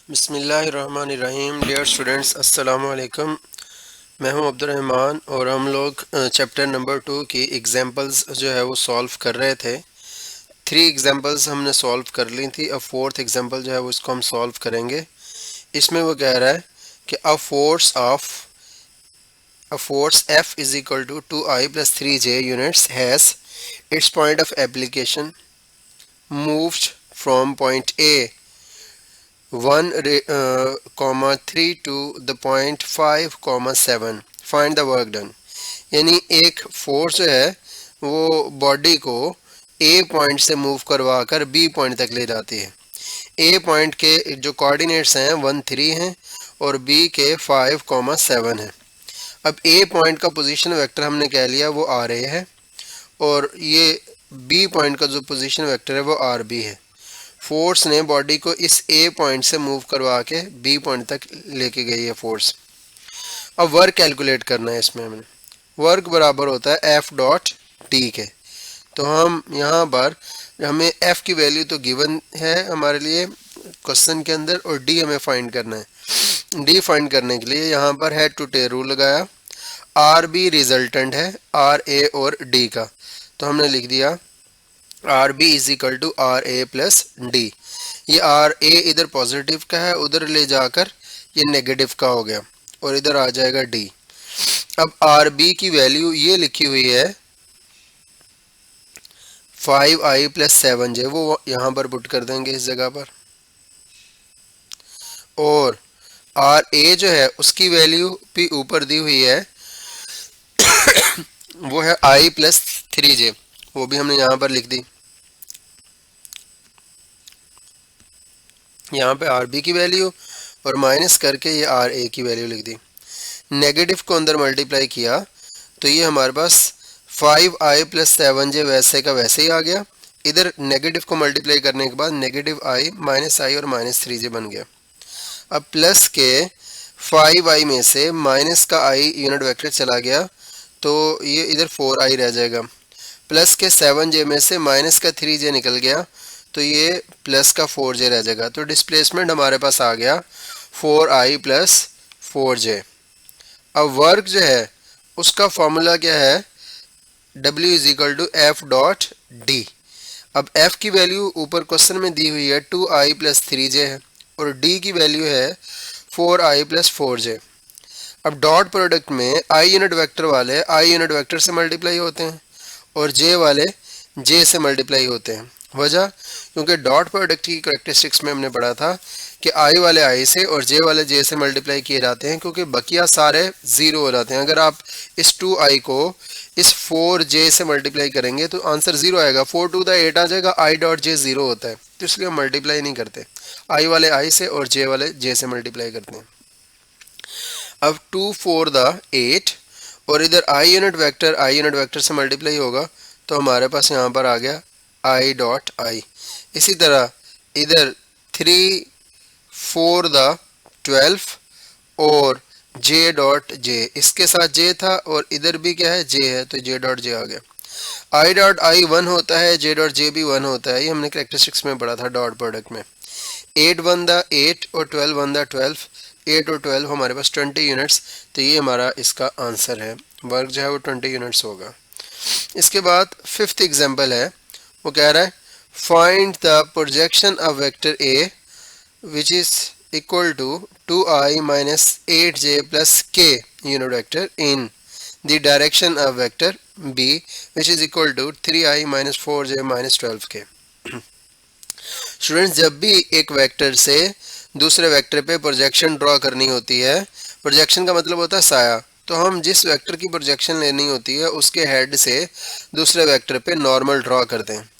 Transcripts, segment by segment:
बिस्मिल्लाहिर्रहमानिर्रहीम। Dear students, अस्सलामु अलैकुम। मैं हूं अब्दुर्रहमान और हम लोग चैप्टर नंबर 2 की एग्जांपल्स जो है वो सॉल्व कर रहे थे। 3 एग्जांपल्स हमने सॉल्व कर ली थी। अब फोर्थ एग्जांपल जो है वो इसको हम सॉल्व करेंगे। इसमें वो कह रहा है कि a force F is equal to 2I plus 3J units has its point of application moved from point A 1, 3 to the point 5, 7. Find the work done। यानी एक फोर्स जो है वो बॉडी को ए पॉइंट से मूव करवा कर बी पॉइंट तक ले जाती है। ए पॉइंट के जो कोऑर्डिनेट्स हैं 1, 3 हैं और बी के 5, 7 हैं। अब ए पॉइंट का पोजीशन वेक्टर हमने कह लिया वो आर ए है और ये बी पॉइंट का जो पोजीशन वेक्टर है वो आर बी है। फोर्स ने बॉडी को इस ए पॉइंट से मूव करवा के बी पॉइंट तक लेके गई है फोर्स। अब वर्क कैलकुलेट करना है। इसमें हमें वर्क बराबर होता है एफ डॉट टी के। तो हम यहाँ पर हमें एफ की वैल्यू तो गिवन है हमारे लिए क्वेश्चन के अंदर और डी हमें फाइंड करना है। डी फाइंड करने के लिए यहाँ पर हेड टू टेल रूल लगाया। आर बी रिजल्टेंट है आर ए और डी का, तो हमने लिख दिया R B is equal to R A plus D. ये आर ए इधर पॉजिटिव का है, उधर ले जाकर ये नेगेटिव का हो गया और इधर आ जाएगा डी। अब आर बी की वैल्यू ये लिखी हुई है 5i प्लस 7j, वो यहाँ पर पुट कर देंगे इस जगह पर। और आर ए जो है उसकी वैल्यू भी ऊपर दी हुई है वो है i प्लस 3j, वो भी हमने यहाँ पर लिख दी। यहाँ पे आर बी की वैल्यू और माइनस करके ये आर ए की वैल्यू लिख दी। नेगेटिव को अंदर मल्टीप्लाई किया तो ये हमारे पास 5i प्लस 7j वैसे का वैसे ही आ गया। इधर नेगेटिव को मल्टीप्लाई करने के बाद नेगेटिव i माइनस आई और माइनस 3j बन गया। अब प्लस के 5i में से माइनस का i यूनिट वेक्टर चला गया तो ये इधर 4i रह जाएगा। प्लस के 7j में से माइनस का 3j निकल गया तो ये प्लस का 4j रह जाएगा। तो डिस्प्लेसमेंट हमारे पास आ गया 4i प्लस 4j। अब वर्क जो है उसका फॉर्मूला क्या है, W is equal to F dot D. अब f की वैल्यू ऊपर क्वेश्चन में दी हुई है 2i प्लस 3j है और d की वैल्यू है 4i प्लस 4j। अब डॉट प्रोडक्ट में i यूनिट वेक्टर वाले i यूनिट वेक्टर से मल्टीप्लाई होते हैं और j वाले j से मल्टीप्लाई होते हैं। वजह क्योंकि डॉट प्रोडक्ट की करेक्टरिस्टिक्स में हमने पढ़ा था कि i वाले i से और j वाले j से मल्टीप्लाई किए जाते हैं क्योंकि बकिया सारे ज़ीरो हो जाते हैं। अगर आप इस 2i को इस 4j से मल्टीप्लाई करेंगे तो आंसर ज़ीरो आएगा। 4 टू द 8 आ जाएगा, i डॉट j ज़ीरो होता है तो इसलिए हम मल्टीप्लाई नहीं करते, i वाले i से और j वाले j से मल्टीप्लाई करते हैं। अब 2 4 द 8 और इधर i यूनिट वेक्टर से मल्टीप्लाई होगा तो हमारे पास यहाँ पर आ गया i डॉट i। इसी तरह इधर 3 4 द 12 और j डॉट j, इसके साथ j था और इधर भी क्या है j है तो j डॉट j आ गया। i डॉट i 1 होता है, j डॉट j भी 1 होता है, ये हमने कैरेक्टरिस्टिक्स में पढ़ा था डॉट प्रोडक्ट में। 8 1 द 8 और 12 1 द 12, 8 और 12 हमारे पास 20 यूनिट्स, तो ये हमारा इसका आंसर है। वर्क जो है वो 20 यूनिट्स होगा। इसके बाद फिफ्थ एग्जाम्पल है, वो कह रहा है find the projection of vector A which is equal to 2i minus 8j plus k unit vector in the direction of vector b which is equal to 3i minus 4j minus 12k। Students, जब भी एक vector से दूसरे vector पे projection draw करनी होती है, projection का मतलब होता है साया, तो हम जिस वेक्टर की प्रोजेक्शन लेनी होती है उसके हेड से दूसरे वेक्टर पे नॉर्मल ड्रॉ करते हैं।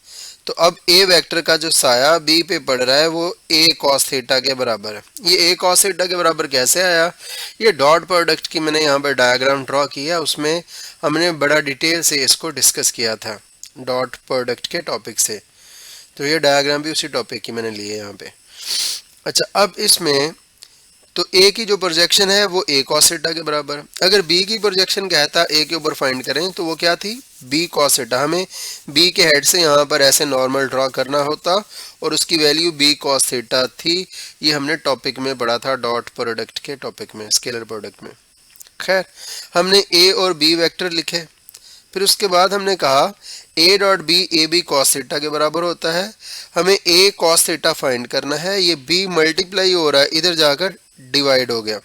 तो अब ए वेक्टर का जो साया बी पे पड़ रहा है वो ए कॉस थीटा के बराबर है। ये ए कॉस थीटा के बराबर कैसे आया, ये डॉट प्रोडक्ट की मैंने यहाँ पर डायग्राम ड्रॉ किया, उसमें हमने बड़ा डिटेल से इसको डिस्कस किया था डॉट प्रोडक्ट के टॉपिक से, तो ये डायग्राम भी उसी टॉपिक की मैंने ली है यहाँ पे। अच्छा, अब इसमें तो ए की जो प्रोजेक्शन है वो ए कॉस थीटा के बराबर है। अगर बी की प्रोजेक्शन कहता ए के ऊपर फाइंड करें तो वो क्या थी, बी कॉस थीटा। हमें बी के हेड से यहाँ पर ऐसे नॉर्मल ड्रॉ करना होता और उसकी वैल्यू बी कॉस थीटा थी। ये हमने टॉपिक में पढ़ा था, डॉट प्रोडक्ट के टॉपिक में, स्केलर प्रोडक्ट में। खैर, हमने ए और बी वेक्टर लिखे। फिर उसके बाद हमने कहा A dot B A B cos theta के बराबर होता है। हमें ए कॉस थीटा फाइंड करना है। ये बी मल्टीप्लाई हो रहा है, इधर जाकर डिवाइड हो गया।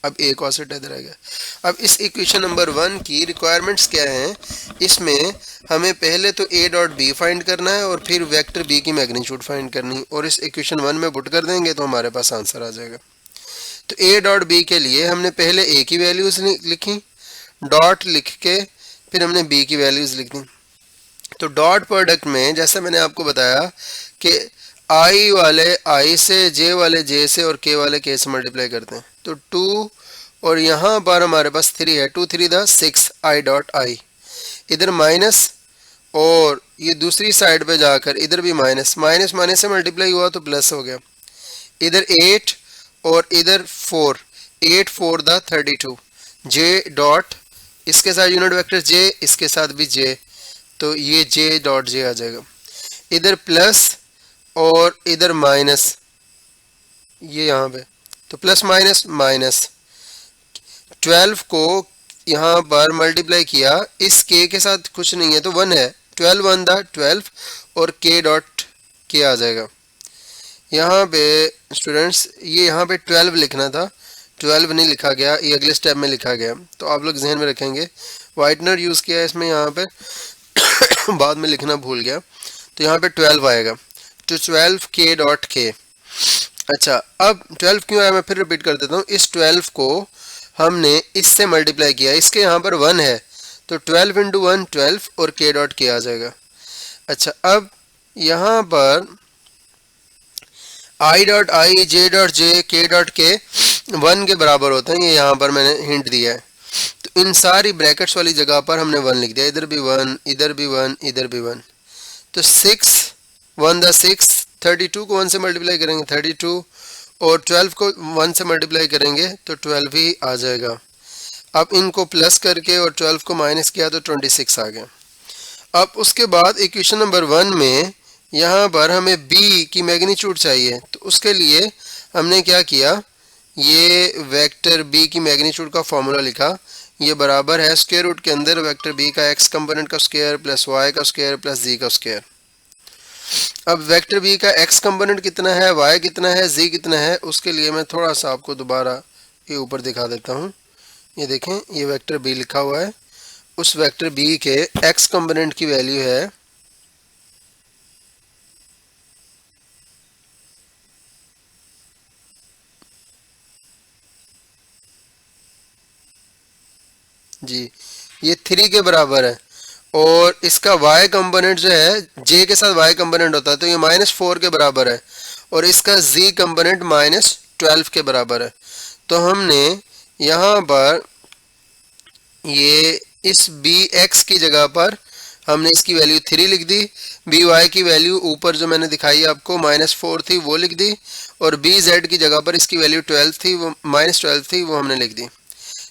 अब ए कॉस थीटा इधर आ गया। अब इस इक्वेशन नंबर 1 की रिक्वायरमेंट्स क्या हैं, इसमें हमें पहले तो ए डॉट बी फाइंड करना है और फिर वेक्टर बी की मैग्नीट्यूड फाइंड करनी, और इस इक्वेशन 1 में पुट कर देंगे तो हमारे पास आंसर आ जाएगा। तो ए डॉट बी के लिए हमने पहले ए की वैल्यूज लिखी, डॉट लिख के फिर हमने बी की वैल्यूज लिख दी। तो डॉट प्रोडक्ट में जैसे मैंने आपको बताया कि आई वाले आई से, जे वाले जे से और के वाले के से मल्टीप्लाई करते हैं। तो 2 और यहाँ पर हमारे पास 3 है, 2 3 द 6 आई डॉट आई, इधर माइनस और ये दूसरी साइड पे जाकर इधर भी माइनस, माइनस माइनस से मल्टीप्लाई हुआ तो प्लस हो गया। इधर 8 और इधर 4, 8 4 द 32, जे डॉट इसके साथ यूनिट वेक्टर जे, इसके साथ भी जे, तो ये जे डॉट जे आ जाएगा। इधर प्लस और इधर माइनस, ये यहाँ पे, तो प्लस माइनस माइनस। 12 को यहाँ पर मल्टीप्लाई किया, इस के साथ कुछ नहीं है तो 1 है, 12 1 द 12 और के डॉट के आ जाएगा। यहाँ पे स्टूडेंट्स ये यहाँ पे 12 लिखना था, 12 नहीं लिखा गया, ये अगले स्टेप में लिखा गया, तो आप लोग जहन में रखेंगे। वाइटनर यूज़ किया है इसमें यहाँ पे बाद में लिखना भूल गया, तो यहाँ पे 12 आएगा, तो 12 के डॉट के। अच्छा, अब 12 क्यों आया मैं फिर रिपीट कर देता हूँ। इस 12 को हमने इससे मल्टीप्लाई किया, इसके यहाँ पर 1 है तो 12 इंटू 1 12 और के डॉट के आ जाएगा। अच्छा, अब यहाँ पर I dot I, J dot J, के डॉट के 1 के बराबर होते हैं, ये यहाँ पर मैंने हिंट दिया है। तो इन सारी ब्रैकेट्स वाली जगह पर हमने 1 लिख दिया, इधर भी 1, इधर भी 1, इधर भी 1। तो 6 1 द 6, 32 को 1 से मल्टीप्लाई करेंगे 32 और 12 को 1 से मल्टीप्लाई करेंगे तो 12 ही आ जाएगा। अब इनको प्लस करके और 12 को माइनस किया तो 26 आ गया। अब उसके बाद इक्वेशन नंबर 1 में यहाँ पर हमें b की मैग्नीट्यूड चाहिए, तो उसके लिए हमने क्या किया, ये वेक्टर b की मैग्नीट्यूड का फॉर्मूला लिखा। ये बराबर है स्क्वायर रूट के अंदर वेक्टर b का x कंपोनेंट का स्क्वायर प्लस y का स्क्वायर प्लस z का स्क्वायर। अब वेक्टर b का x कंपोनेंट कितना है, y कितना है, z कितना है, उसके लिए मैं थोड़ा सा आपको दोबारा ये ऊपर दिखा देता हूँ। ये देखें, ये वेक्टर b लिखा हुआ है, उस वेक्टर b के x कंपोनेंट की वैल्यू है जी, ये 3 के बराबर है, और इसका y कंपोनेंट जो है, j के साथ y कंपोनेंट होता है तो ये -4 के बराबर है, और इसका z कंपोनेंट -12 के बराबर है। तो हमने यहाँ पर ये इस bx की जगह पर हमने इसकी वैल्यू 3 लिख दी, by की वैल्यू ऊपर जो मैंने दिखाई आपको -4 थी वो लिख दी, और bz की जगह पर इसकी वैल्यू 12 थी, वो -12 थी, वो हमने लिख दी।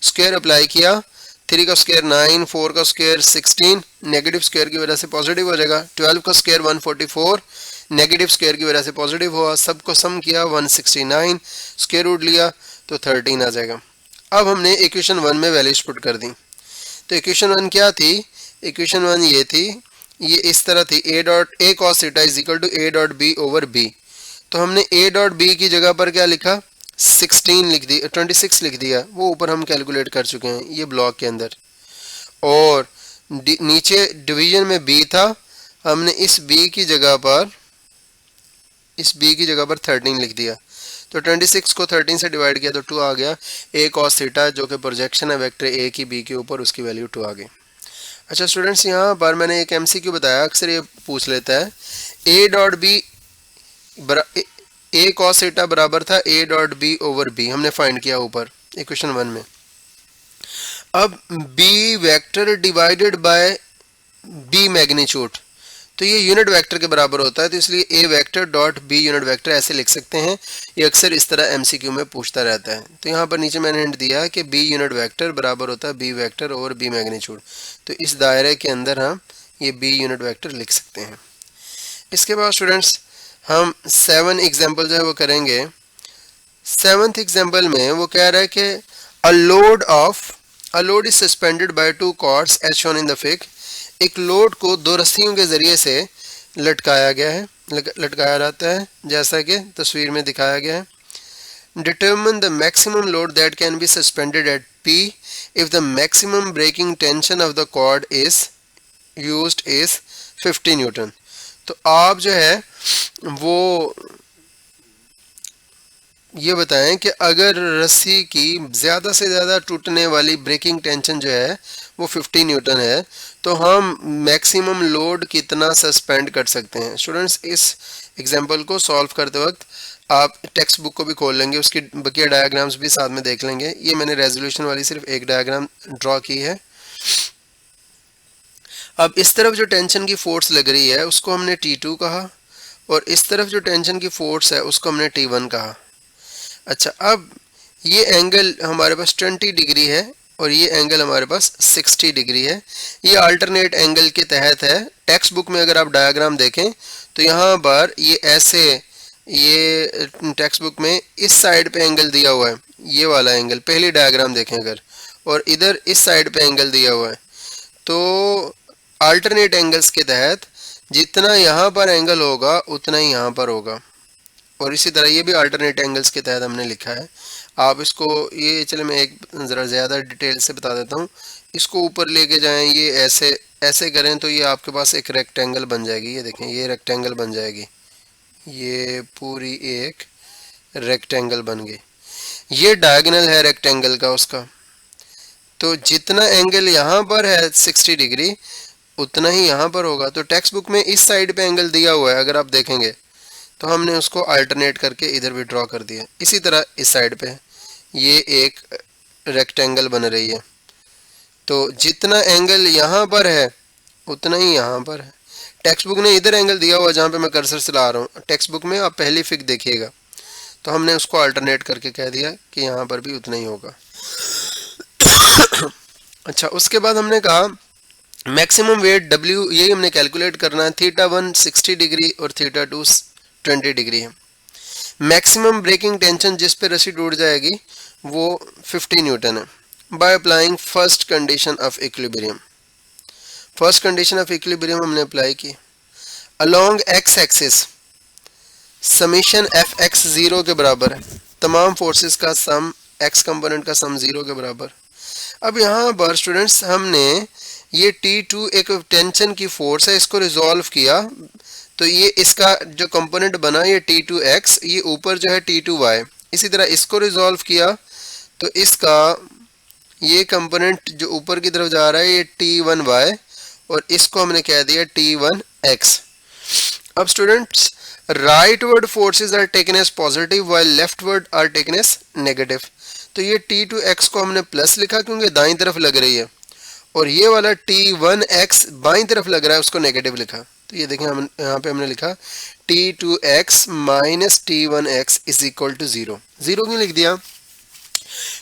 स्क्वायर अप्लाई किया, 3 का स्क्वायर 9, 4 का स्क्वायर 16, नेगेटिव स्क्वायर की वजह से पॉजिटिव हो जाएगा। 12 का स्क्वायर 144, नेगेटिव स्क्वायर की वजह से पॉजिटिव हुआ, सबको सम किया 169, स्क्वायर रूट लिया तो 13 आ जाएगा। अब हमने इक्वेशन 1 में वैल्यूज पुट कर दी। तो इक्वेशन 1 क्या थी, इक्वेशन 1 ये थी, ये इस तरह थी, A dot A cos theta is equal to A dot B over B. तो हमने ए डॉट बी की जगह पर क्या लिखा, 16 लिख दी, 26 लिख दिया, वो ऊपर हम कैलकुलेट कर चुके हैं ये ब्लॉक के अंदर। और नीचे डिवीजन में b था, हमने इस b की जगह पर 13 लिख दिया। तो 26 को 13 से डिवाइड किया तो 2 आ गया। a cos थीटा जो कि प्रोजेक्शन है वेक्टर a की b के ऊपर, उसकी वैल्यू 2 आ गई। अच्छा स्टूडेंट्स, यहाँ पर मैंने एक MCQ बताया, अक्सर ये पूछ लेता है, a dot B a cos theta बराबर था a dot B over B, हमने फाइंड किया ऊपर इक्वेशन 1 में। अब b vector divided by b magnitude, तो ये यूनिट वेक्टर के बराबर होता है, तो इसलिए A vector dot B unit vector ऐसे लिख सकते हैं। ये अक्सर इस तरह एमसीक्यू में पूछता रहता है। तो यहाँ पर नीचे मैंने हिंट दिया है कि बी यूनिट वेक्टर बराबर होता है बी वेक्टर और बी मैग्नीट्यूड। तो इस दायरे के अंदर हम ये बी यूनिट वेक्टर लिख सकते हैं। इसके बाद स्टूडेंट्स हम 7 एग्जाम्पल जो है वो करेंगे। 7th एग्जाम्पल में वो कह रहा है कि a load is suspended by 2 cords as shown in the figure. एक लोड को 2 रस्सियों के जरिए से लटकाया गया है, लटकाया जाता है जैसा कि तस्वीर में दिखाया गया है। Determine the maximum load that can be suspended at P if the maximum breaking tension of the cord is used is 50 newton. तो आप जो है वो ये बताएं कि अगर रस्सी की ज़्यादा से ज़्यादा टूटने वाली ब्रेकिंग टेंशन जो है वो 50 न्यूटन है, तो हम मैक्सिमम लोड कितना सस्पेंड कर सकते हैं। स्टूडेंट्स इस एग्जांपल को सॉल्व करते वक्त आप टेक्स्ट बुक को भी खोल लेंगे, उसकी बकिया डायग्राम्स भी साथ में देख लेंगे। ये मैंने रेजोल्यूशन वाली सिर्फ एक डायग्राम ड्रॉ की है। अब इस तरफ जो टेंशन की फोर्स लग रही है उसको हमने T2 कहा, और इस तरफ जो टेंशन की फोर्स है उसको हमने T1 कहा। अच्छा, अब ये एंगल हमारे पास 20 डिग्री है और ये एंगल हमारे पास 60 डिग्री है। ये अल्टरनेट एंगल के तहत है। टेक्स्ट बुक में अगर आप डायग्राम देखें तो यहाँ पर ये ऐसे, ये टेक्स्ट बुक में इस साइड पे एंगल दिया हुआ है, ये वाला एंगल पहली डायग्राम देखें अगर, और इधर इस साइड पे एंगल दिया हुआ है। तो अल्टरनेट एंगल्स के तहत जितना यहाँ पर एंगल होगा उतना ही यहाँ पर होगा, और इसी तरह ये भी अल्टरनेट एंगल्स के तहत हमने लिखा है। आप इसको ये, चले मैं एक ज़रा ज़्यादा डिटेल से बता देता हूँ। इसको ऊपर लेके जाएं, ये ऐसे ऐसे करें तो ये आपके पास एक रेक्टेंगल बन जाएगी। ये देखें, ये रेक्टेंगल बन जाएगी, ये पूरी एक रेक्टेंगल बन गई। ये डायगोनल है रेक्टेंगल का उसका। तो जितना एंगल यहाँ पर है 60 डिग्री उतना ही यहाँ पर होगा। तो टेक्स्ट बुक में इस साइड पे एंगल दिया हुआ है, अगर आप देखेंगे तो हमने उसको अल्टरनेट करके इधर भी ड्रॉ कर दिया। इसी तरह इस साइड पे ये एक रेक्टेंगल बन रही है। तो जितना एंगल यहाँ पर है उतना ही यहाँ पर है। टेक्स्ट बुक ने इधर एंगल दिया हुआ जहाँ पे मैं कर्सर चला रहा हूँ, टेक्स्ट बुक में आप पहली फिगर देखिएगा, तो हमने उसको अल्टरनेट करके कह दिया कि यहाँ पर भी उतना ही होगा। अच्छा, उसके बाद हमने कहा मैक्सिमम वेट W, यही हमने कैलकुलेट करना है। θ1 60 डिग्री और θ2 20 डिग्री है। मैक्सिमम ब्रेकिंग टेंशन जिस पे रस्सी टूट जाएगी वो 50 न्यूटन है। By applying first condition of equilibrium, first condition of equilibrium हमने अप्लाई की। Along x axis summation F x 0 के बराबर है, तमाम फोर्सेस का सम एक्स कंपोनेंट का सम 0 के बराबर। अब यहाँ पर स्टूडेंट्स हमने ये T2 एक टेंशन की फोर्स है, इसको रिजॉल्व किया तो ये इसका जो कंपोनेंट बना ये T2x, ये ऊपर जो है T2y। इसी तरह इसको रिजॉल्व किया तो इसका ये कंपोनेंट जो ऊपर की तरफ जा रहा है ये T1y, और इसको हमने कह दिया T1x। अब students rightward forces are taken as positive while leftward are taken as negative. तो ये T2x को हमने प्लस लिखा क्योंकि दाईं तरफ लग रही है, और ये वाला T1x बाईं तरफ लग रहा है उसको नेगेटिव लिखा। तो ये देखें, हम यहाँ पे हमने लिखा T2x minus T1x is equal to 0। 0 क्यों लिख दिया?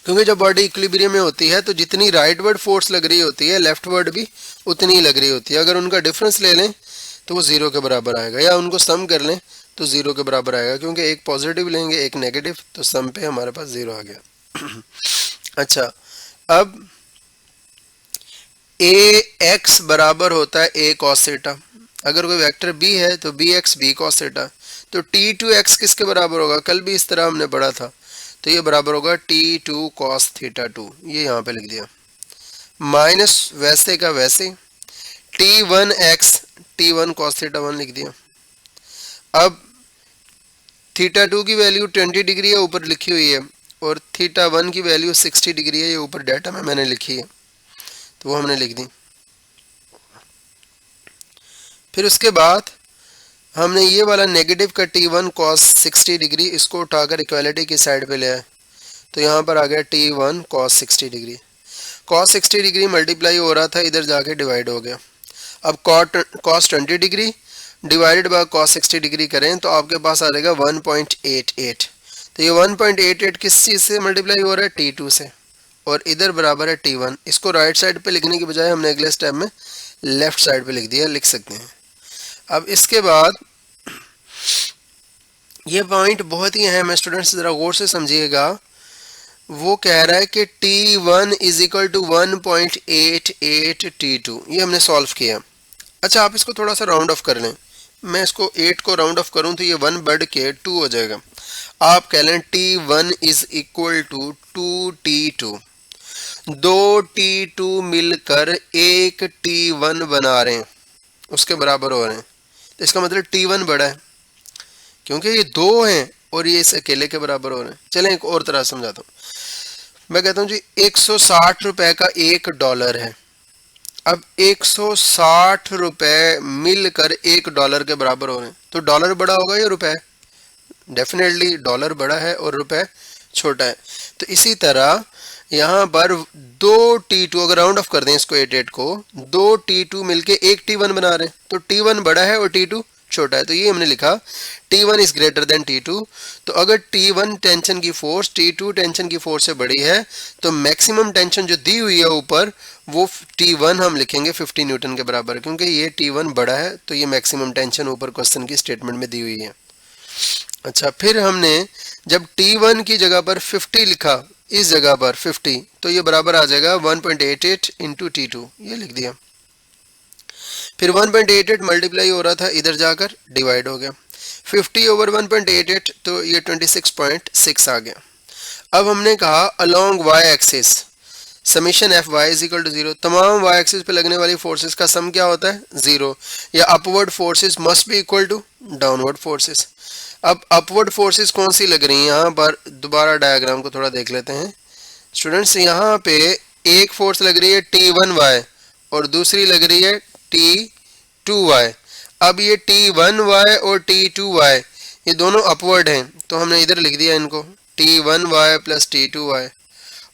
क्योंकि जब बॉडी इक्विलिब्रियम में होती है तो जितनी राइटवर्ड फोर्स लग रही होती है लेफ्टवर्ड भी उतनी ही लग रही होती है। अगर उनका डिफरेंस ले लें तो वो 0 के बराबर आएगा, या उनको सम कर लें तो 0 के बराबर आएगा, क्योंकि एक पॉजिटिव लेंगे एक नेगेटिव, तो सम पे हमारे पास 0 आ गया। अच्छा, अब ax बराबर होता है a cos थीटा। अगर कोई वेक्टर b है तो bx b cos थीटा। तो T2x किसके बराबर होगा? कल भी इस तरह हमने पढ़ा था, तो ये बराबर होगा T2 cos थीटा 2। ये यहाँ पे लिख दिया, माइनस वैसे का वैसे T1x T1 cos थीटा 1 लिख दिया। अब थीटा 2 की वैल्यू 20 डिग्री है, ऊपर लिखी हुई है, और थीटा 1 की वैल्यू 60 डिग्री है, ये ऊपर डाटा में मैंने लिखी है, तो वो हमने लिख दी। फिर उसके बाद हमने ये वाला नेगेटिव का T1 cos 60 डिग्री इसको उठाकर इक्वालिटी की साइड पे ले आए, तो यहाँ पर आ गया T1 cos 60 degree. cos 60 degree multiply हो रहा था, इधर जाके डिवाइड हो गया। अब cos 20 degree divided by cos 60 degree करें तो आपके पास आ जाएगा 1.88। तो ये 1.88 किस चीज़ से मल्टीप्लाई हो रहा है, T2 से, और इधर बराबर है T1। इसको राइट साइड पे लिखने की बजाय हमने अगले स्टेप में लेफ्ट साइड पे लिख दिया, लिख सकते हैं। अब इसके बाद ये पॉइंट बहुत ही अहम है स्टूडेंट्स, ज़रा गौर से समझिएगा। वो कह रहा है कि T1 is equal to 1.88 T2, ये हमने सॉल्व किया। अच्छा, आप इसको थोड़ा सा राउंड ऑफ कर लें। मैं इसको 8 को राउंड ऑफ करूं तो ये 1 बढ़ के 2 हो जाएगा। आप कह लें T1 is equal to 2T2। 2 T2 मिलकर एक T1 बना रहे हैं, उसके बराबर हो रहे हैं। तो इसका मतलब T1 बड़ा है, क्योंकि ये 2 हैं और ये इस अकेले के बराबर हो रहे हैं। चलें एक और तरह समझाता हूँ। मैं कहता हूँ जी 160 रुपए का $1 है। अब 160 रुपए मिलकर $1 के बराबर हो रहे हैं, तो डॉलर बड़ा होगा या रुपए? डेफिनेटली डॉलर बड़ा है और रुपए छोटा है। तो इसी तरह यहाँ पर 2 T2, अगर राउंड ऑफ कर दें इसको 88 को, 2 T2 मिलके एक T1 बना रहे हैं, तो T1 बड़ा है और T2 छोटा है। तो ये हमने लिखा T1 is greater than T2। तो अगर T1 टेंशन की फोर्स T2 टेंशन की फोर्स से बड़ी है तो मैक्सिमम टेंशन जो दी हुई है ऊपर वो T1 हम लिखेंगे 50 न्यूटन के बराबर, क्योंकि ये T1 बड़ा है तो ये मैक्सिमम टेंशन ऊपर क्वेश्चन की स्टेटमेंट में दी हुई है। अच्छा, फिर हमने जब T1 की जगह पर 50 लिखा, इस जगह पर 50, तो ये बराबर आ जाएगा 1.88 इंटू T2, ये लिख दिया। फिर 1.88 मल्टीप्लाई हो रहा था, इधर जाकर डिवाइड हो गया। 50 ओवर 1.88 तो ये 26.6 आ गया। अब हमने कहा along y axis summation F Y is equal to 0। तमाम y एक्सिस पे लगने वाली फोर्सेस का सम क्या होता है, 0, या upward forces must be equal to downward forces. अब अपवर्ड फोर्सेस कौन सी लग रही हैं यहाँ पर, दोबारा डायग्राम को थोड़ा देख लेते हैं स्टूडेंट्स। यहाँ पे एक फोर्स लग रही है T1y और दूसरी लग रही है T2y। अब ये T1y और T2y ये दोनों अपवर्ड हैं, तो हमने इधर लिख दिया इनको T1y प्लस T2y,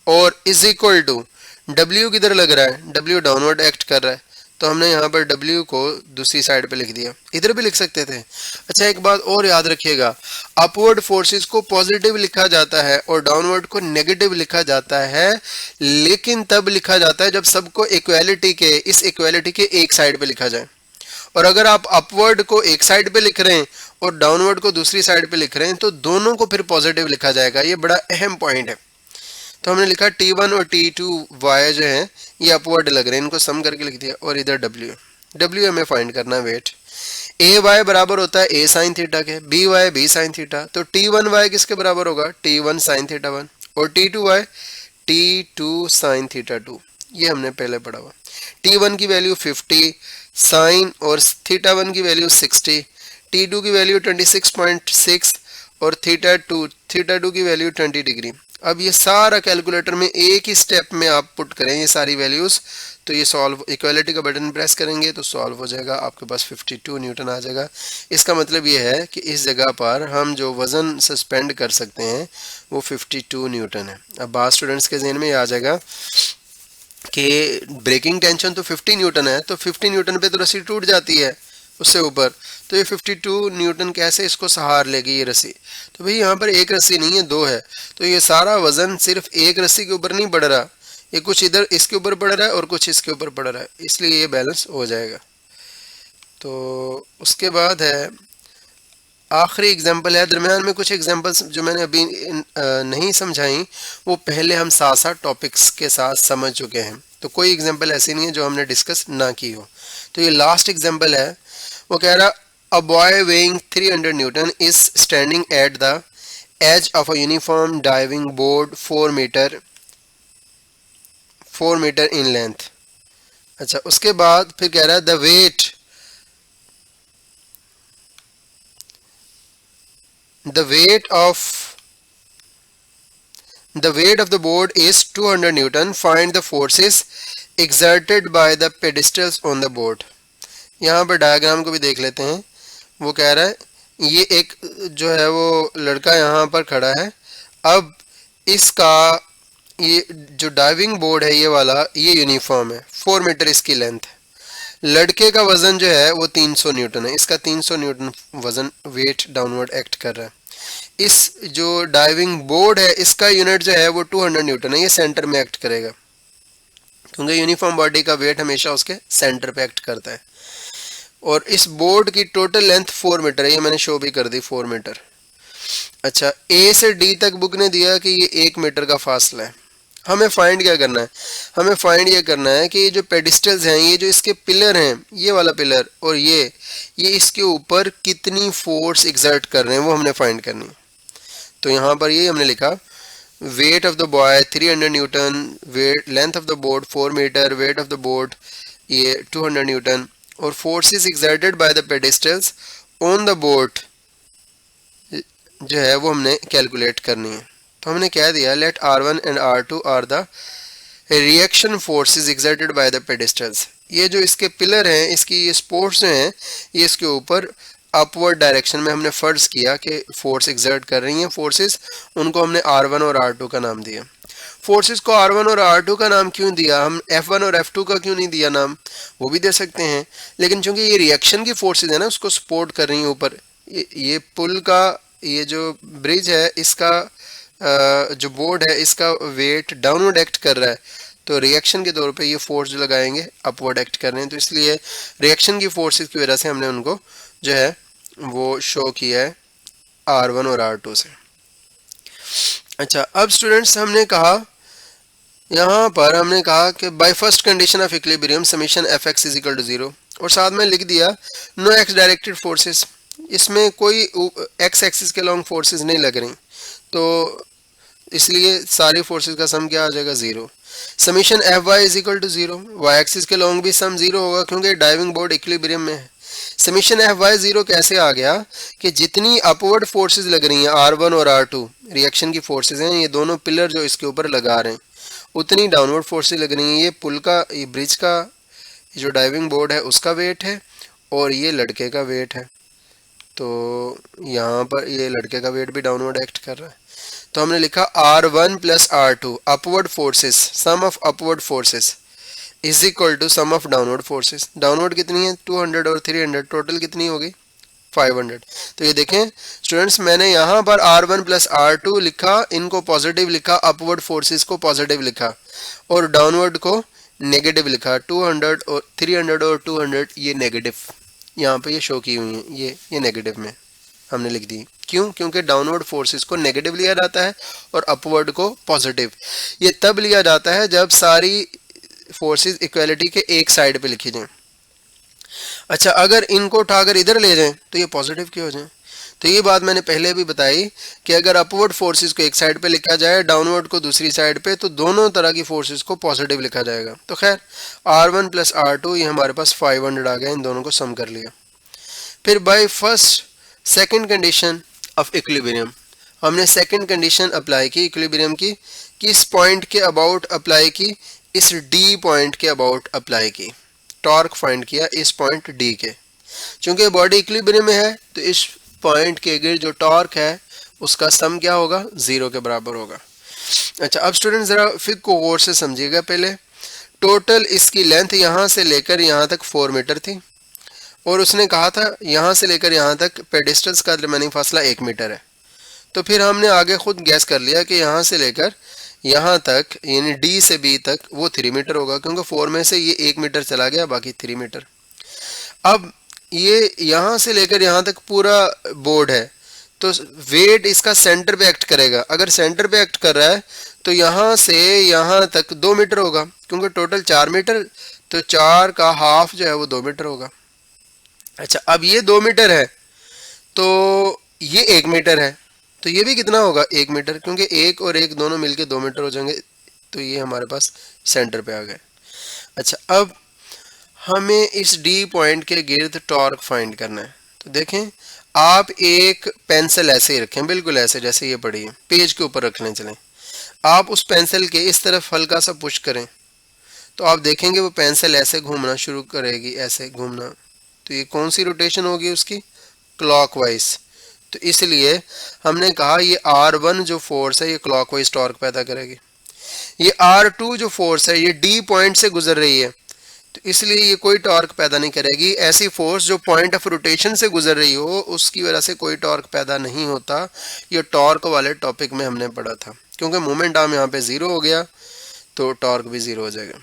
और इज इक्वल टू W किधर लग रहा है, W डाउनवर्ड एक्ट कर रहा है, तो हमने यहाँ पर W को दूसरी साइड पे लिख दिया। इधर भी लिख सकते थे। अच्छा, एक बात और याद रखिएगा, अपवर्ड फोर्सेस को पॉजिटिव लिखा जाता है और डाउनवर्ड को नेगेटिव लिखा जाता है, लेकिन तब लिखा जाता है जब सबको इक्वालिटी के, इस इक्वालिटी के एक साइड पे लिखा जाए। और अगर आप अपवर्ड को एक साइड पे लिख रहे हैं और डाउनवर्ड को दूसरी साइड पे लिख रहे हैं तो दोनों को फिर पॉजिटिव लिखा जाएगा। ये बड़ा अहम पॉइंट है। तो हमने लिखा T1 और T2y जो हैं ये अपवर्ड लग रहे हैं, इनको सम करके लिख दिया, और इधर W हमें फाइंड करना है वेट। AY बराबर होता है A साइन थीटा के, BY B साइन थीटा, तो T1y किसके बराबर होगा, T1 साइन थीटा 1, और T2y T2 साइन थीटा 2। ये हमने पहले पढ़ा हुआ। T1 की वैल्यू 50 साइन और थीटा 1 की वैल्यू 60, T2 की वैल्यू 26.6 और थीटा 2 की वैल्यू 20 डिग्री। अब ये सारा कैलकुलेटर में एक ही स्टेप में आप पुट करें ये सारी वैल्यूज़, तो ये सॉल्व, इक्वालिटी का बटन प्रेस करेंगे तो सॉल्व हो जाएगा, आपके पास 52 न्यूटन आ जाएगा। इसका मतलब ये है कि इस जगह पर हम जो वज़न सस्पेंड कर सकते हैं वो 52 न्यूटन है। अब बाद स्टूडेंट्स के जहन में आ जाएगा कि ब्रेकिंग टेंशन तो 50 न्यूटन है, तो 50 न्यूटन पे तो रस्सी टूट जाती है उससे ऊपर, तो ये 52 न्यूटन कैसे इसको सहार लेगी ये रस्सी। तो भाई यहाँ पर एक रस्सी नहीं है, 2 है, तो ये सारा वज़न सिर्फ एक रस्सी के ऊपर नहीं बढ़ रहा, ये कुछ इधर इसके ऊपर पड़ रहा है और कुछ इसके ऊपर पड़ रहा है, इसलिए ये बैलेंस हो जाएगा। तो उसके बाद है आखिरी एग्जांपल है, दरम्यान में कुछ एग्जांपल्स जो मैंने अभी नहीं समझाई वो पहले हम साथ साथ टॉपिक्स के साथ समझ चुके हैं, तो कोई एग्जांपल ऐसी नहीं है जो हमने डिस्कस ना की हो। तो ये लास्ट एग्जांपल है, वो कह रहा a boy weighing 300 newton is standing at the edge of a uniform diving board 4 metre in length. अच्छा, उसके बाद फिर कह रहा है the weight of the board is 200 Newton. Find the forces exerted by the pedestals on the board. यहाँ पर diagram को भी देख लेते हैं। वो कह रहा है ये एक जो है वो लड़का यहाँ पर खड़ा है, अब इसका ये जो डाइविंग बोर्ड है ये वाला, ये यूनिफॉर्म है, 4 मीटर इसकी लेंथ है, लड़के का वजन जो है वो 300 न्यूटन है, इसका 300 न्यूटन वजन वेट डाउनवर्ड एक्ट कर रहा है। इस जो डाइविंग बोर्ड है इसका यूनिट जो है वो 200 न्यूटन है, ये सेंटर में एक्ट करेगा क्योंकि यूनिफॉर्म बॉडी का वेट हमेशा उसके सेंटर पे एक्ट करता है। और इस बोर्ड की टोटल लेंथ 4 मीटर है, ये मैंने शो भी कर दी 4 मीटर। अच्छा, ए से डी तक बुक ने दिया कि ये 1 मीटर का फासला है। हमें फाइंड क्या करना है, हमें फाइंड ये करना है कि ये जो पेडिस्टल्स हैं, ये जो इसके पिलर हैं, ये वाला पिलर और ये इसके ऊपर कितनी फोर्स एग्जर्ट कर रहे हैं वो हमने फाइंड करनी है। तो यहाँ पर ये हमने लिखा weight of the boy 300 newton, weight length of the board 4 metre, weight of the board ये 200 न्यूटन और forces exerted by the pedestals on the boat जो है वो हमने कैलकुलेट करनी है। तो हमने क्या दिया, let R1 and R2 are the reaction forces exerted by the pedestals. ये जो इसके पिलर हैं, इसकी ये स्पोर्ट्स जो हैं, ये इसके ऊपर अपवर्ड डायरेक्शन में हमने फर्ज किया कि फोर्स एग्जर्ट कर रही हैं फोर्सेस, उनको हमने R1 और R2 का नाम दिया। फोर्सेस को R1 और R2 का नाम क्यों दिया, हम F1 और F2 का क्यों नहीं दिया नाम, वो भी दे सकते हैं, लेकिन चूंकि ये रिएक्शन की फोर्सेस है ना, उसको सपोर्ट कर रही हैं ऊपर। ये पुल का ये जो ब्रिज है, इसका जो बोर्ड है, इसका वेट डाउनवर्ड एक्ट कर रहा है, तो रिएक्शन के तौर पे ये फोर्स जो लगाएंगे अपवर्ड एक्ट कर रहे हैं, तो इसलिए रिएक्शन की फोर्सेस की वजह से हमने उनको जो है वो शो किया है R1 और R2 से। अच्छा, अब स्टूडेंट्स हमने कहा, यहाँ पर हमने कहा कि by first condition of equilibrium summation Fx is equal to 0 और साथ में लिख दिया नो एक्स डायरेक्टेड फोर्सेस, इसमें कोई एक्स एक्सिस के लॉन्ग फोर्सेस नहीं लग रही, तो इसलिए सारी फोर्सेस का सम क्या आ जाएगा 0। Summation Fy is equal to 0, Y axis के लॉन्ग भी सम 0 होगा क्योंकि डाइविंग बोर्ड इक्विलिब्रियम में है। समीशन Fy 0 कैसे आ गया कि जितनी अपवर्ड फोर्सेस लग रही हैं R1 और R2 रिएक्शन की फोर्सेस हैं, ये दोनों पिलर जो इसके ऊपर लगा रहे हैं, उतनी डाउनवर्ड फोर्सेस लग रही हैं। ये पुल का, ये ब्रिज का, ये जो डाइविंग बोर्ड है उसका वेट है और ये लड़के का वेट है, तो यहाँ पर ये लड़के का वेट भी डाउनवर्ड एक्ट कर रहा है। तो हमने लिखा R1 plus R2 upward forces, sum of upward forces is equal to sum of downward forces. Downward कितनी है 200 और 300, टोटल कितनी होगी 500। तो ये देखें स्टूडेंट्स, मैंने यहाँ पर R1 प्लस R2 लिखा, इनको पॉजिटिव लिखा, अपवर्ड फोर्सेस को पॉजिटिव लिखा और डाउनवर्ड को नेगेटिव लिखा। 200 और 300 और 200 ये नेगेटिव यहाँ पे ये शो की हुई है, ये नेगेटिव में हमने लिख दी। क्यों? क्योंकि डाउनवर्ड फोर्सेस को नेगेटिव लिया जाता है और अपवर्ड को पॉजिटिव। ये तब लिया जाता है जब सारी फोर्सेस इक्वलिटी के एक साइड पे लिखी जाएं। अच्छा, अगर इनको उठाकर इधर ले जाएं तो ये पॉजिटिव क्यों हो जाए? तो ये बात मैंने पहले भी बताई कि अगर अपवर्ड फोर्सेस को एक साइड पे लिखा जाए, डाउनवर्ड को दूसरी साइड पे, तो दोनों तरह की फोर्सेस को पॉजिटिव लिखा जाएगा। तो खैर R1 प्लस R2 ये हमारे पास 500 आ गया, इन दोनों को सम कर लिया। फिर by first second condition of equilibrium हमने सेकंड कंडीशन अप्लाई की इक्विलिब्रियम की, किस पॉइंट के अबाउट अप्लाई की, इस D पॉइंट के अबाउट अप्लाई की। टॉर्क फाइंड किया इस पॉइंट D के, चूंकि बॉडी इक्विलिब्रियम में है तो इस पॉइंट के गिर्द जो टॉर्क है उसका सम क्या होगा 0 के बराबर होगा। अच्छा, अब स्टूडेंट जरा फिर को गौर से समझिएगा। पहले टोटल इसकी लेंथ यहाँ से लेकर यहाँ तक 4 मीटर थी और उसने कहा था यहाँ से लेकर यहाँ तक पेडिस्टल्स का रिमेनिंग फासला 1 मीटर है। तो फिर हमने आगे खुद गैस कर लिया कि यहाँ से लेकर यहाँ तक यानी D से B तक वो 3 मीटर होगा, क्योंकि 4 में से ये 1 मीटर चला गया, बाकी 3 मीटर। अब ये यहाँ से लेकर यहाँ तक पूरा बोर्ड है, तो वेट इसका सेंटर पे एक्ट करेगा। अगर सेंटर पे एक्ट कर रहा है तो यहाँ से यहाँ तक 2 मीटर होगा, क्योंकि टोटल 4 मीटर, तो 4 का हाफ जो है वो 2 मीटर होगा। अच्छा, अब ये 2 मीटर है तो ये 1 मीटर है, तो ये भी कितना होगा 1 मीटर, क्योंकि 1 और 1 दोनों मिलके 2 मीटर हो जाएंगे। तो ये हमारे पास सेंटर पे आ गए। अच्छा, अब हमें इस D पॉइंट के गिर्द टॉर्क फाइंड करना है। तो देखें, आप एक पेंसिल ऐसे ही रखें, बिल्कुल ऐसे जैसे ये पड़ी है, पेज के ऊपर रखने चलें। आप उस पेंसिल के इस तरफ हल्का सा पुश करें तो आप देखेंगे वो पेंसिल ऐसे घूमना शुरू करेगी, ऐसे घूमना। तो ये कौन सी रोटेशन होगी उसकी? क्लॉकवाइज। तो इसलिए हमने कहा ये R1 जो फोर्स है ये क्लॉकवाइज टॉर्क पैदा करेगी। ये R2 जो फोर्स है ये D पॉइंट से गुजर रही है, तो इसलिए ये कोई टॉर्क पैदा नहीं करेगी। ऐसी फोर्स जो पॉइंट ऑफ रोटेशन से गुजर रही हो उसकी वजह से कोई टॉर्क पैदा नहीं होता। ये टॉर्क वाले टॉपिक में हमने पढ़ा था। क्योंकि मोमेंट आर्म यहाँ पे ज़ीरो हो गया तो टॉर्क भी ज़ीरो हो जाएगा।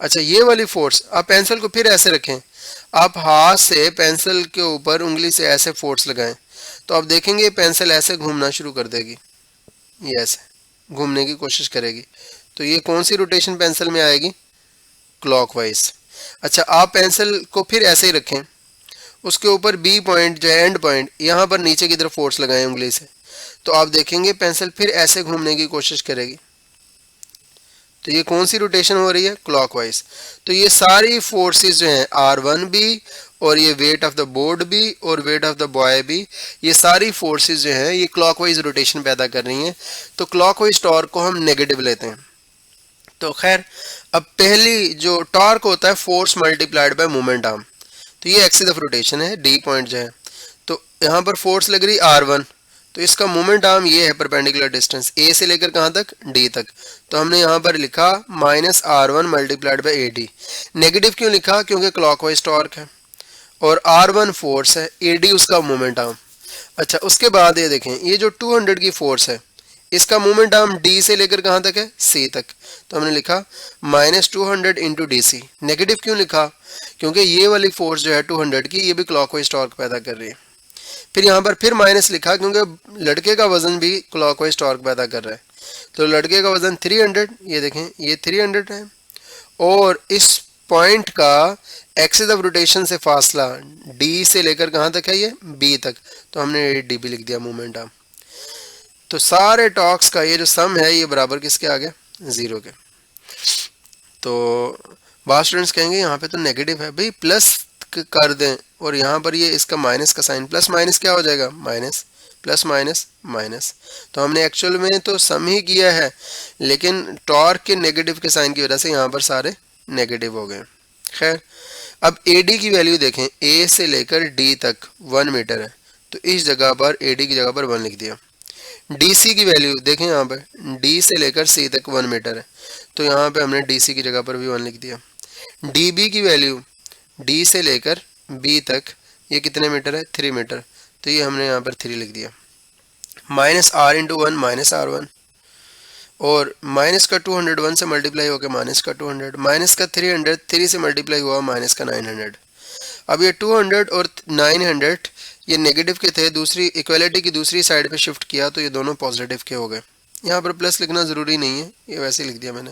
अच्छा, ये वाली फोर्स, आप पेंसिल को फिर ऐसे रखें, आप हाथ से पेंसिल के ऊपर उंगली से ऐसे फोर्स लगाएं तो आप देखेंगे पेंसिल ऐसे घूमना शुरू कर देगी, ये ऐसे घूमने की कोशिश करेगी। तो ये कौन सी रोटेशन पेंसिल में आएगी? क्लॉकवाइज। अच्छा, आप पेंसिल को फिर ऐसे ही रखें, उसके ऊपर बी पॉइंट जो है एंड पॉइंट, यहाँ पर नीचे की तरफ फोर्स लगाएं उंगली से, तो आप देखेंगे पेंसिल फिर ऐसे घूमने की कोशिश करेगी। तो ये कौन सी रोटेशन हो रही है? क्लॉकवाइज। तो ये सारी फोर्सेस जो हैं R1 भी और ये वेट ऑफ द बोर्ड भी और वेट ऑफ द बॉय भी, ये सारी फोर्सेस जो हैं ये क्लॉकवाइज रोटेशन पैदा कर रही हैं। तो क्लॉकवाइज टॉर्क को हम नेगेटिव लेते हैं। तो खैर, अब पहली जो टॉर्क होता है force multiplied by moment arm, तो ये एक्सिस ऑफ रोटेशन है, डी पॉइंट जो है, तो यहाँ पर फोर्स लग रही R1, तो इसका मोमेंट आर्म ये है परपेंडिकुलर डिस्टेंस ए से लेकर कहाँ तक? डी तक। तो हमने यहाँ पर लिखा -R1 multiplied by AD। Negative क्यों लिखा? क्योंकि क्लॉकवाइज टॉर्क है और R1 फोर्स है, AD उसका मोमेंट आर्म। अच्छा, उसके बाद ये देखें, ये जो 200 की फोर्स है इसका मोमेंट आर्म डी से लेकर कहाँ तक है? सी तक। तो हमने लिखा -200 इंटू DC। नेगेटिव क्यों लिखा? क्योंकि ये वाली फोर्स जो है 200 की, ये भी क्लॉकवाइज टॉर्क पैदा कर रही है। फिर यहाँ पर फिर माइनस लिखा क्योंकि लड़के का वजन भी क्लॉकवाइज टॉर्क पैदा कर रहा है। तो लड़के का वजन 300, ये देखें ये 300 है और इस पॉइंट का एक्सिस ऑफ रोटेशन से फासला डी से लेकर कहाँ तक है? ये बी तक। तो हमने डी भी लिख दिया मोमेंट आर्म। तो सारे टॉर्क्स का ये जो सम है ये बराबर किसके आ गया? 0 के। तो बहुत स्टूडेंट्स कहेंगे यहाँ पे तो नेगेटिव है, भाई प्लस कर दें और यहाँ पर ये इसका माइनस का साइन, प्लस माइनस क्या हो जाएगा? Minus, plus minus minus. तो हमने एक्चुअल में तो सम ही किया है लेकिन टॉर्क के नेगेटिव के साइन की वजह से यहाँ पर सारे नेगेटिव हो गए। खैर, अब AD की वैल्यू देखें, A से लेकर D तक 1 मीटर है, तो इस जगह पर AD की जगह पर 1 लिख दिया। DC की वैल्यू देखें, यहाँ पर D से लेकर C तक 1 मीटर है, तो यहाँ पे हमने DC की जगह पर भी 1 लिख दिया। DB की वैल्यू D से लेकर B तक ये कितने मीटर है? 3 मीटर, तो ये हमने यहाँ पर 3 लिख दिया। -R इंटू 1 -R1 और माइनस का 200 1 से मल्टीप्लाई होकर माइनस का 200, माइनस का 300 3 से मल्टीप्लाई हुआ माइनस का 900। अब ये 200 और 900 ये नेगेटिव के थे, दूसरी इक्वलिटी की दूसरी साइड पे शिफ्ट किया तो ये दोनों पॉजिटिव के हो गए। यहाँ पर प्लस लिखना ज़रूरी नहीं है, ये वैसे ही लिख दिया मैंने।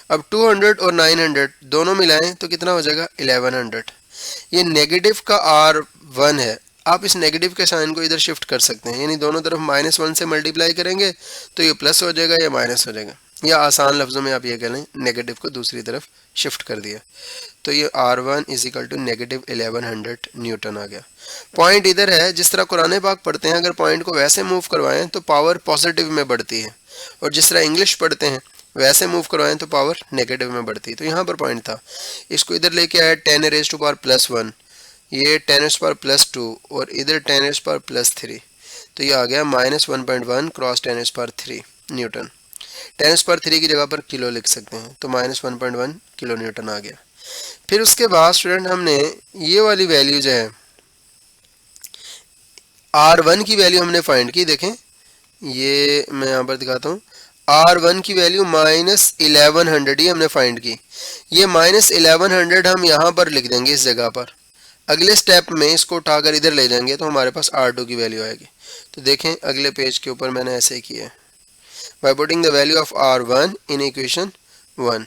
अब 200 और 900 दोनों मिलाएं तो कितना हो जाएगा? 1100। ये नेगेटिव का R1 है, आप इस नेगेटिव के साइन को इधर शिफ्ट कर सकते हैं, यानी दोनों तरफ -1 से मल्टीप्लाई करेंगे तो ये प्लस हो जाएगा या माइनस हो जाएगा, या आसान लफ्ज़ों में आप ये कह लें नेगेटिव को दूसरी तरफ शिफ्ट कर दिया। तो ये R1 = -1100 न्यूटन आ गया। पॉइंट इधर है, जिस तरह कुरान पाक पढ़ते हैं अगर पॉइंट को वैसे मूव करवाएं तो पावर पॉजिटिव में बढ़ती है, और जिस तरह इंग्लिश पढ़ते हैं वैसे मूव करवाएं तो पावर नेगेटिव में बढ़ती है। तो यहाँ पर पॉइंट था, इसको इधर लेके आया 10⁻⁻1, ये 10⁻+2 और इधर 10⁻+3, तो ये आ गया -1.1 क्रॉस 10⁻³ न्यूटन। 10⁻³ की जगह पर किलो लिख सकते हैं, तो -1.1 किलो न्यूटन आ गया। फिर उसके बाद स्टूडेंट हमने ये वाली वैल्यू जो है R1 की वैल्यू हमने फाइंड की। देखें ये मैं यहाँ पर दिखाता हूँ, R1 की वैल्यू -1100 ही हमने फाइंड की। ये -1100 हम यहाँ पर लिख देंगे इस जगह पर, अगले स्टेप में इसको उठाकर इधर ले जाएंगे तो हमारे पास R2 की वैल्यू आएगी। तो देखें अगले पेज के ऊपर मैंने ऐसे ही किया है, by putting the value of R1 in equation 1।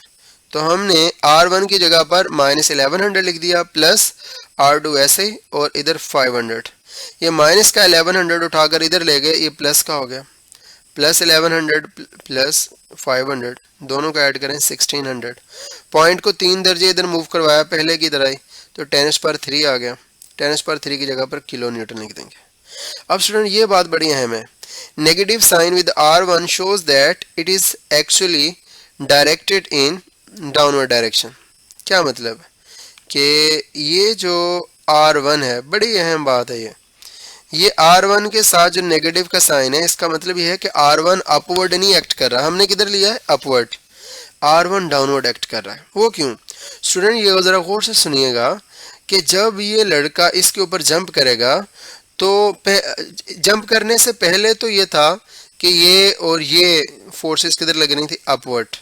तो हमने R1 की जगह पर -1100 लिख दिया प्लस R2 ऐसे, और इधर 500, ये माइनस का 1100 उठाकर इधर ले गए, ये प्लस का हो गया, +1100 प्लस 500 दोनों का ऐड करें 1600। पॉइंट को 3 दर्जे इधर मूव करवाया पहले की तरह ही, तो 10⁻³ आ गया। 10⁻³ की जगह पर किलो न्यूटन लिख देंगे। अब स्टूडेंट ये बात बड़ी अहम है, negative sign with R1 shows that it is actually directed in downward direction. क्या मतलब कि ये जो R1 है, बड़ी अहम बात है ये R1 के साथ जो नेगेटिव का साइन है इसका मतलब ये है कि R1 अपवर्ड नहीं एक्ट कर रहा, हमने किधर लिया है? अपवर्ड। R1 डाउनवर्ड एक्ट कर रहा है। वो क्यों? स्टूडेंट ये ज़रा गौर से सुनिएगा कि जब ये लड़का इसके ऊपर जंप करेगा तो जंप करने से पहले तो ये था कि ये और ये फोर्सेस किधर लग रही थी, अपवर्ड।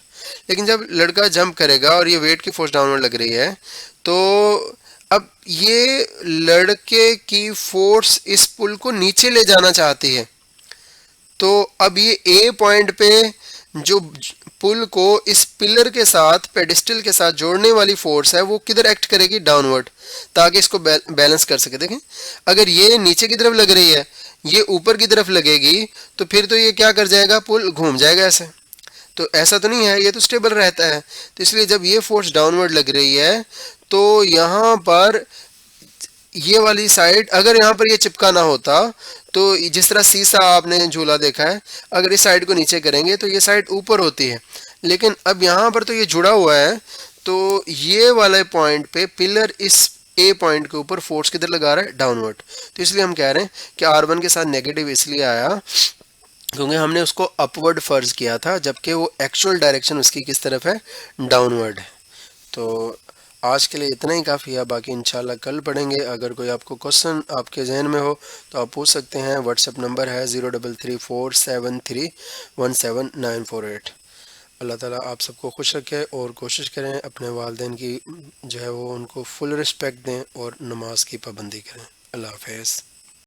लेकिन जब लड़का जंप करेगा और ये वेट की फोर्स डाउनवर्ड लग रही है तो अब ये लड़के की फोर्स इस पुल को नीचे ले जाना चाहती है। तो अब ये ए पॉइंट पे जो पुल को इस पिलर के साथ, पेडिस्टल के साथ जोड़ने वाली फोर्स है वो किधर एक्ट करेगी, डाउनवर्ड, ताकि इसको बैलेंस कर सके। देखें अगर ये नीचे की तरफ लग रही है, ये ऊपर की तरफ लगेगी तो फिर तो ये क्या कर जाएगा, पुल घूम जाएगा ऐसे। तो ऐसा तो नहीं है, ये तो स्टेबल रहता है। तो इसलिए जब ये फोर्स डाउनवर्ड लग रही है तो यहाँ पर ये वाली साइड, अगर यहाँ पर ये चिपका ना होता तो जिस तरह सीसा आपने झूला देखा है, अगर इस साइड को नीचे करेंगे तो ये साइड ऊपर होती है। लेकिन अब यहाँ पर तो ये जुड़ा हुआ है, तो ये वाले पॉइंट पे पिलर इस ए पॉइंट के ऊपर फोर्स किधर लगा रहा है, डाउनवर्ड। तो इसलिए हम कह रहे हैं कि R1 के साथ नेगेटिव इसलिए आया क्योंकि हमने उसको अपवर्ड फर्ज किया था, जबकि वो एक्चुअल डायरेक्शन उसकी किस तरफ है, डाउनवर्ड है। तो आज के लिए इतना ही काफ़ी है, बाकी इंशाल्लाह कल पढ़ेंगे। अगर कोई आपको क्वेश्चन आपके जहन में हो तो आप पूछ सकते हैं। व्हाट्सएप नंबर है 0334731798। अल्लाह ताला आप सबको खुश रखे और कोशिश करें अपने वालिदैन की जो है वो उनको फुल रिस्पेक्ट दें और नमाज की पाबंदी करें। अल्लाह हाफ़िज़।